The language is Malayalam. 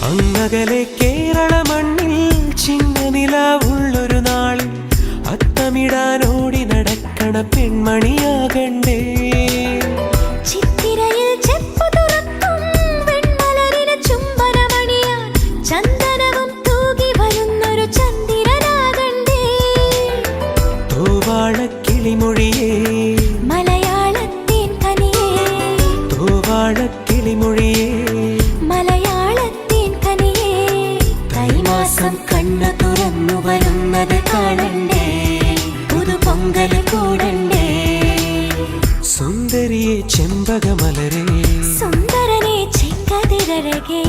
അങ്ങകലെ കേരള മണ്ണിൽ ചിങ്ങനിലാവുള്ളൊരു നാളിൽ അത്തമിടാനോടി നടക്കണ പെൺമണിയാകണ്ടേ. ചിത്തിരയിൽ ചെപ്പു തുറക്കും വെൺമലരിന് ചുംബനമണിയാൻ ചന്ദനവും തൂകി വരുന്നൊരു ചന്ദ്രനാകണ്ടേ. തോവാളക്കിളിമൊഴിയേ മലയാളത്തിൻ കനിയേ, തോവാളക്കിളിമൊഴിയേ മലയാളത്തിൻ കനിയേ. കൈമാസം കണ്ണു തുറന്നു വരുന്നത് കാണണ്ടേ, പുതുപൊങ്കൽ കൂടണ്ടേ. സുന്ദരിയെ ചെമ്പകമലരേ, സുന്ദരനെ ചെങ്കതിരഴകേ.